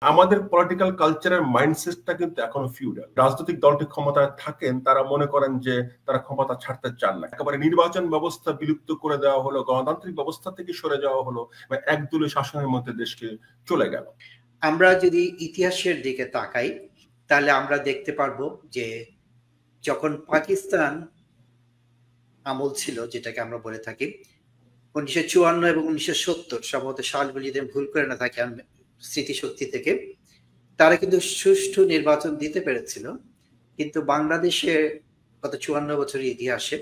আমাদের পলিটিক্যাল কালচারের মাইন্ডসেটটা কিন্তু এখনো ফিউডাল। রাজনৈতিক দলটি ক্ষমতায় থাকেন, তারা মনে করেন যে তারা ক্ষমতা ছাড়তে চান না, একেবারে নির্বাচন ব্যবস্থা বিলুপ্ত করে দেওয়া হলো, গণতান্ত্রিক ব্যবস্থা থেকে সরে যাওয়া হলো, একদলীয় শাসনের মধ্যে দেশকে চলে গেল। আমরা যদি ইতিহাসের দিকে তাকাই তাহলে আমরা দেখতে পারবো যে যখন পাকিস্তান আমল ছিল, যেটাকে আমরা বলে থাকি 1954 এবং 1970 সম্ভবত সালগুলি ভুল করে না থাকি স্মৃতিশক্তি থেকে, তারা কিন্তু সুষ্ঠু নির্বাচন দিতে পেরেছিল। কিন্তু বাংলাদেশে গত 54 বছরের ইতিহাসে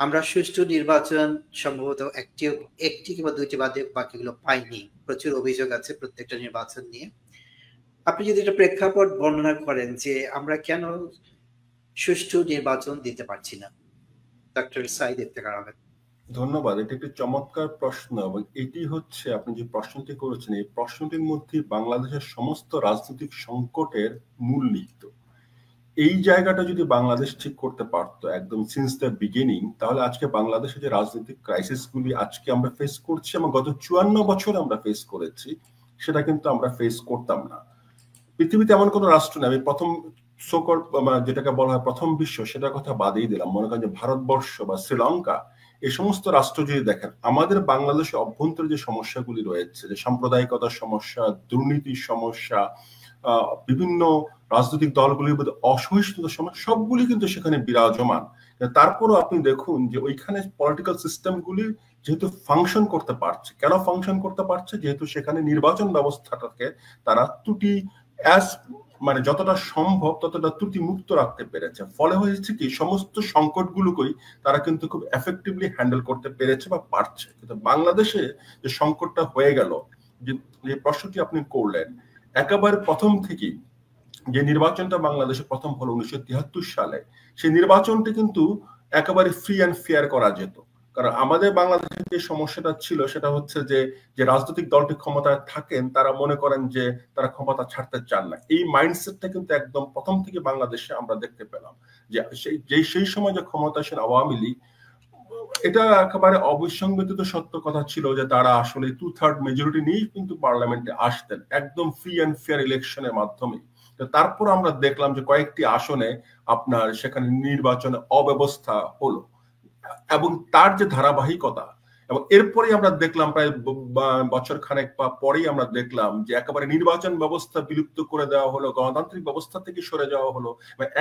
আমরা সুষ্ঠু নির্বাচন সম্ভবত একটি কিংবা দুইটি বাদে বাকিগুলো পাইনি। প্রচুর অভিযোগ আছে প্রত্যেকটা নির্বাচন নিয়ে। আপনি যদি একটা প্রেক্ষাপট বর্ণনা করেন যে আমরা কেন সুষ্ঠু নির্বাচন দিতে পারছি না, ডক্টর সাইদ ইফতেখার আহমেদ। ধন্যবাদ। এটি একটি চমৎকার প্রশ্ন, এবং এটি হচ্ছে আপনি যে প্রশ্নটি করেছেন, এই প্রশ্নটির মধ্যে বাংলাদেশের সমস্ত রাজনৈতিক সংকটের মূল নিহিত। এই জায়গাটা যদি বাংলাদেশ ঠিক করতে পারতো একদম সিন্স দ্য বিগিনিং, তাহলে আজকে বাংলাদেশে যে রাজনৈতিক ক্রাইসিস গুলি আজকে আমরা ফেস করছি এবং গত 54 বছর আমরা ফেস করেছি, সেটা কিন্তু আমরা ফেস করতাম না। পৃথিবীতে এমন কোন রাষ্ট্র নেই, আমি প্রথম যেটাকে বলা হয় প্রথম বিশ্ব, সেটার কথা বাদেই দিলাম, মনে করেন যে ভারতবর্ষ বা শ্রীলঙ্কা, এই সমস্ত রাষ্ট্র যদি দেখেন, আমাদের বাংলাদেশে অভ্যন্তরে যে সমস্যাগুলি রয়েছে, যে সাম্প্রদায়িকতার সমস্যা, দুর্নীতির সমস্যা, বিভিন্ন রাজনৈতিক দলগুলির মধ্যে অসহিষ্ণুতার সমস্যা, সবগুলি কিন্তু সেখানে বিরাজমান। তারপরও আপনি দেখুন যে ওইখানে পলিটিক্যাল সিস্টেমগুলি যেহেতু ফাংশন করতে পারছে, কেন ফাংশন করতে পারছে? যেহেতু সেখানে নির্বাচন ব্যবস্থাটাকে তারা ত্রুটি যতটা সম্ভব ততটা ত্রুটি মুক্ত রাখতে পেরেছে। ফলে হয়েছে কি, সমস্ত সংকটগুলোকেই তারা কিন্তু খুব এফেক্টিভলি হ্যান্ডেল করতে পেরেছে বা পারছে। কিন্তু বাংলাদেশে যে সংকটটা হয়ে গেল, যে প্রশ্নটি আপনি করলেন, একেবারে প্রথম থেকেই যে নির্বাচনটা বাংলাদেশে প্রথম হলো 1973 সালে, সেই নির্বাচনটি কিন্তু একেবারে ফ্রি অ্যান্ড ফেয়ার করা যেত। কারণ আমাদের বাংলাদেশের যে সমস্যাটা ছিল সেটা হচ্ছে যে রাজনৈতিক দলটি ক্ষমতায় থাকেন, তারা মনে করেন যে তারা ক্ষমতা ছাড়তে চান না। এই মাইন্ডসেটটা কিন্তু একদম প্রথম থেকে বাংলাদেশে আমরা দেখতে পেলাম, যে সেই সময় যে ক্ষমতাসীন আওয়ামী লীগ, এটা একেবারে অবিসংবাদিত সত্য কথা ছিল যে তারা আসলে 2/3 মেজরিটি নিয়েই কিন্তু পার্লামেন্টে আসতেন, একদম ফ্রি অ্যান্ড ফেয়ার ইলেকশনের মাধ্যমে। তারপর আমরা দেখলাম যে কয়েকটি আসনে আপনার সেখানে নির্বাচনে অব্যবস্থা হলো, এবং তার যে ধারাবাহিকতা, এবং এরপরে আমরা দেখলাম প্রায় বছর খানেক পরেই আমরা দেখলাম যে একেবারে নির্বাচন ব্যবস্থা বিলুপ্ত করে দেওয়া হলো, গণতান্ত্রিক ব্যবস্থা থেকে সরে যাওয়া হলো,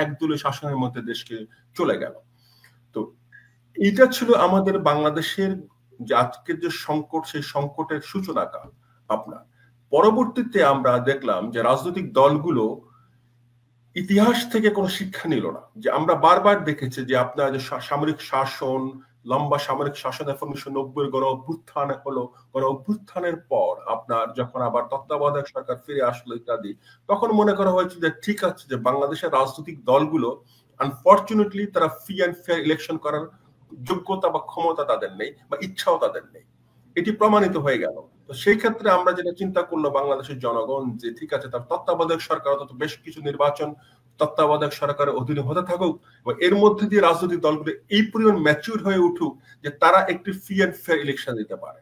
একদলীয় শাসনের মধ্যে দেশকে চলে গেল। তো এটা ছিল আমাদের বাংলাদেশের যে আজকের যে সংকট, সেই সংকটের সূচনাকাল। আপনার পরবর্তীতে আমরা দেখলাম যে রাজনৈতিক দলগুলো ইতিহাস থেকে কোনো শিক্ষা নিল না। যে আমরা বারবার দেখেছি যে আপনার যে সামরিক শাসন, লম্বা সামরিক শাসন 1990 গণ অভ্যুত্থান হলো, গণ অভ্যুত্থানের পর আপনার যখন আবার তত্ত্বাবধায়ক সরকার ফিরে আসলো ইত্যাদি, তখন মনে করা হয়েছে যে ঠিক আছে, যে বাংলাদেশের রাজনৈতিক দলগুলো আনফরচুনেটলি তারা ফ্রি অ্যান্ড ফেয়ার ইলেকশন করার যোগ্যতা বা ক্ষমতা তাদের নেই, বা ইচ্ছাও তাদের নেই। এটি প্রমাণিত হয়ে গেল। তো সেই ক্ষেত্রে আমরা যেটা চিন্তা করলো বাংলাদেশের জনগণ, যে ঠিক আছে, তার তত্ত্বাবধায়ক সরকার অন্তত বেশ কিছু নির্বাচন তত্ত্বাবধায়ক সরকারের অধীনে হতে থাকুক, এবং এর মধ্যে দিয়ে রাজনৈতিক দলগুলো এই পরিমাণ ম্যাচিউর হয়ে উঠুক যে তারা একটি ফ্রি অ্যান্ড ফেয়ার ইলেকশন দিতে পারে।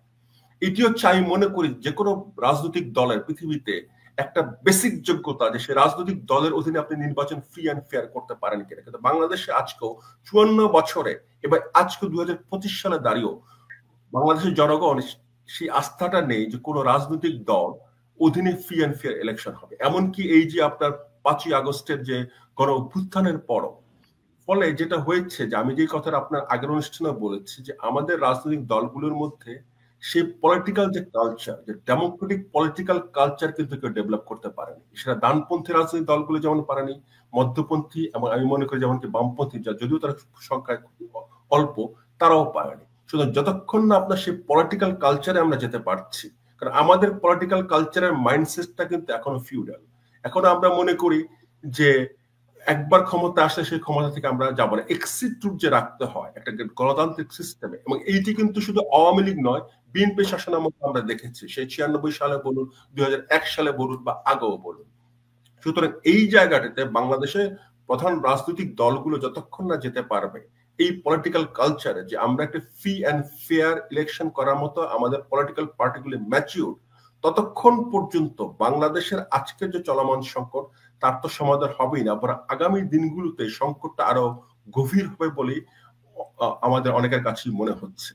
এটি হচ্ছে, আমি মনে করি, যে কোনো রাজনৈতিক দলের পৃথিবীতে একটা বেসিক যোগ্যতা, যে সে রাজনৈতিক দলের অধীনে আপনি নির্বাচন ফ্রি অ্যান্ড ফেয়ার করতে পারেন কিনা। কিন্তু বাংলাদেশে আজকেও 54 বছরে, এবার আজকে 2025 সালে দাঁড়িয়েও বাংলাদেশের জনগণ সেই আস্থাটা নেই যে কোনো রাজনৈতিক দল অধীনে ফ্রি অ্যান্ড ফেয়ার ইলেকশন হবে। এমনকি এই যে আপনার 5ই আগস্টের যে গণ অভ্যুত্থানের পরও, ফলে যেটা হয়েছে, যে আমি যে কথাটা আপনার আগের অনুষ্ঠানে বলেছি, যে আমাদের রাজনৈতিক দলগুলোর মধ্যে সেই পলিটিক্যাল যে কালচার, যে ডেমোক্রেটিক পলিটিক্যাল কালচার কিন্তু কেউ ডেভেলপ করতে পারেনি। সেটা ডানপন্থী রাজনৈতিক দলগুলো যেমন পারেনি, মধ্যপন্থী এবং আমি মনে করি যেমন কি বামপন্থী, যদিও তার সংখ্যায় অল্প, তারাও পারেনি। সুতরাং যতক্ষণ না আপনার সেই পলিটিক্যাল কালচারে আমরা যেতে পারছি, কারণ আমাদের পলিটিক্যাল কালচারের মাইন্ডসেটটা কিন্তু এখনো ফিউডাল। এখনো আমরা মনে করি যে একবার ক্ষমতা আসলে সেই ক্ষমতা থেকে আমরা যাবো না, এক্সিট রুট যে রাখতে হয় একটা গণতান্ত্রিক সিস্টেমে। এবং এইটি কিন্তু শুধু আওয়ামী লীগ নয়, বিএনপি শাসনের মধ্যে আমরা দেখেছি, সেই 96 সালে বলুন, 2001 সালে বলুন, বা আগেও বলুন। সুতরাং এই জায়গাটাতে বাংলাদেশে প্রধান রাজনৈতিক দলগুলো যতক্ষণ না যেতে পারবে এই পলিটিক্যাল কালচারে, যে আমরা একটা ফ্রি অ্যান্ড ফেয়ার ইলেকশন করার মতো আমাদের পলিটিক্যাল পার্টিগুলি ম্যাচিউর, ততক্ষণ পর্যন্ত বাংলাদেশের আজকের যে চলমান সংকট তার তো সমাধান হবেই না, বরং আগামী দিনগুলোতে সংকটটা আরো গভীর হবে বলে আমাদের অনেকের কাছেই মনে হচ্ছে।